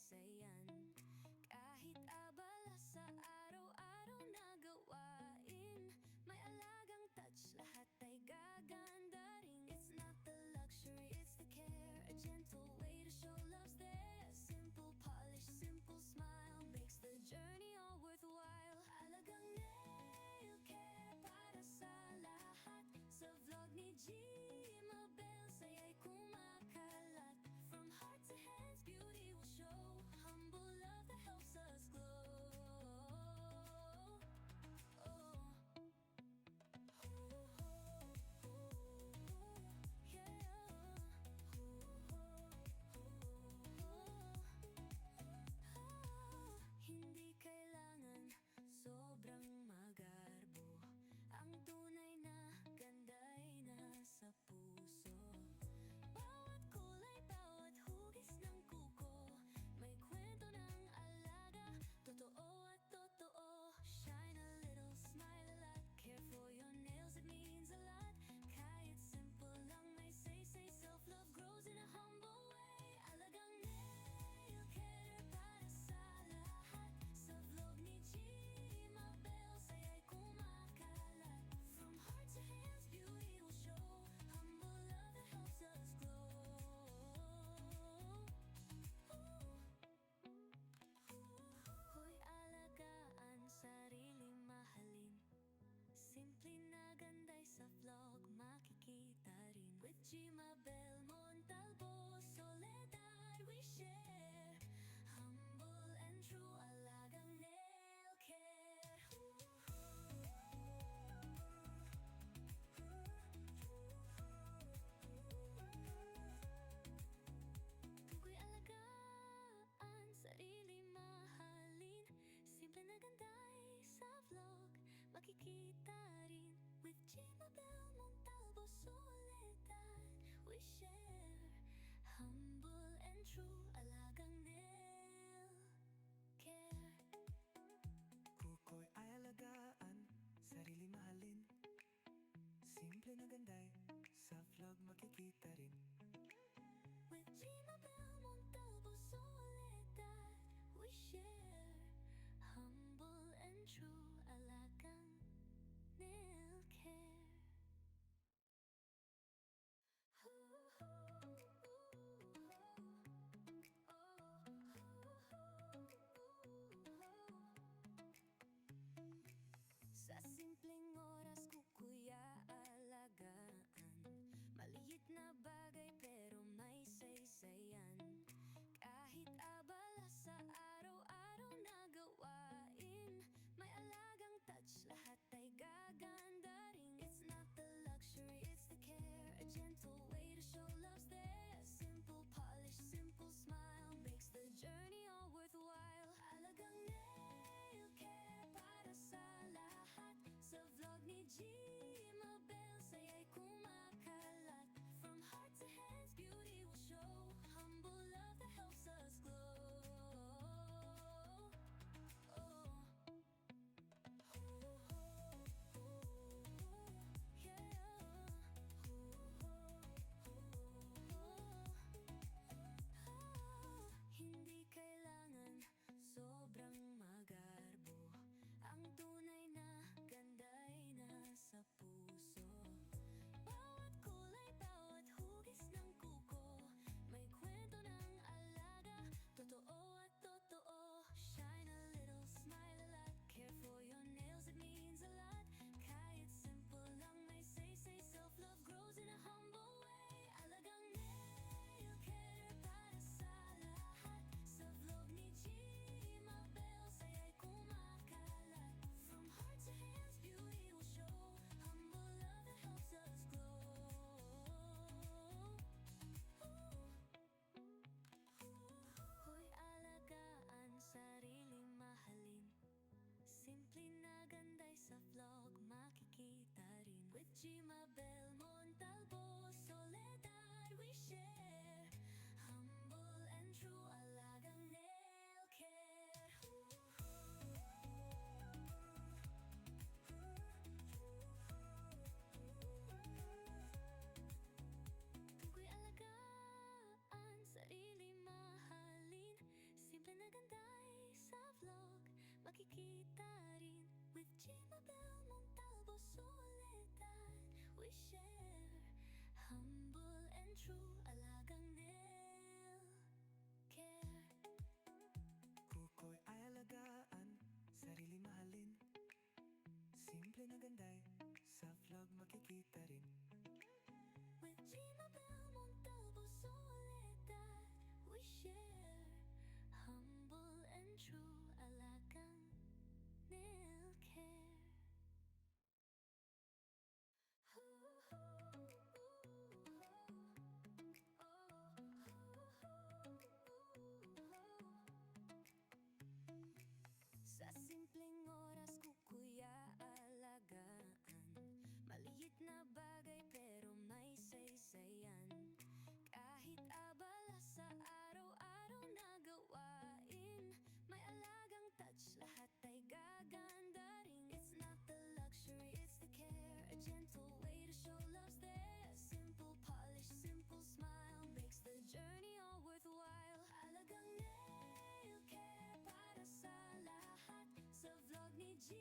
saysayan. Kahit abala sa araw-araw na gawain, may alagang touch, lahat ay gaganda rin. It's not the luxury, it's the care, a gentle way to show love's there. Simple polish, simple smile makes the journey all worthwhile. Alagang nail care para sa lahat, sa vlog ni Gmabel saya'y kumakalat. From heart to hands, beauty will show, humble love that helps us glow. Hindi kailangan sobrang magarbo, ang tunay na ganda ay nasa puso. Bawat kulay, bawat hugis ng kuko, may kwento ng alaga, totoo at totoo. Shine a little, smile a lot, care for your nails, it means a lot. Kahit simple lang may say, self-love grows in a humble way. Alagang nail care para sa lahat, sa vlog ni Gmabel saya'y kumakalat. From heart to hands, beauty will show, humble love that helps us glow. Hoy, alagaan, sarili mahalin, simple na ganda'y sa vlog makikita rin. With Gmabel Montalvo, Soledad we share, humble and true, alagang nail care. Tukoy alagaan, sarili mahalin, simple na ganda'y sa vlog makikita rin. With Gmabel Montalvo, Soledad we share, humble and true, alagang nail care. Kuko'y ay alagaan, sarili mahalin, simple na ganda'y sa vlog makikita rin. With Gmabel Montalvo, Soledad we share, humble and true, alagang nail care. Sa simpleng oras ko kuya alagaan, maliit na bagay pero may saysayan. Kahit abala sa araw-araw na gawain, may alaga Gmabel mong talbos sulitan. We share humble and true alagang nail care. Kuko'y ay alagaan, sarili mahalin. Simple na ganday, sa vlog makikita rin. With Gmabel mong talbos sulitan. We share humble and true alagang nail care. Sa simpleng oras kukuy aalagaan. Maliit na bagay pero may saysayan. Kahit abala sa araw-araw na gawain, may alagang touch, lahat ay gaganda rin. It's not the luxury, it's the care. A gentle way to show love's there. Simple polish, simple smile makes the journey all worthwhile. Alagang nail care para sa lahat. Sa vlog ni G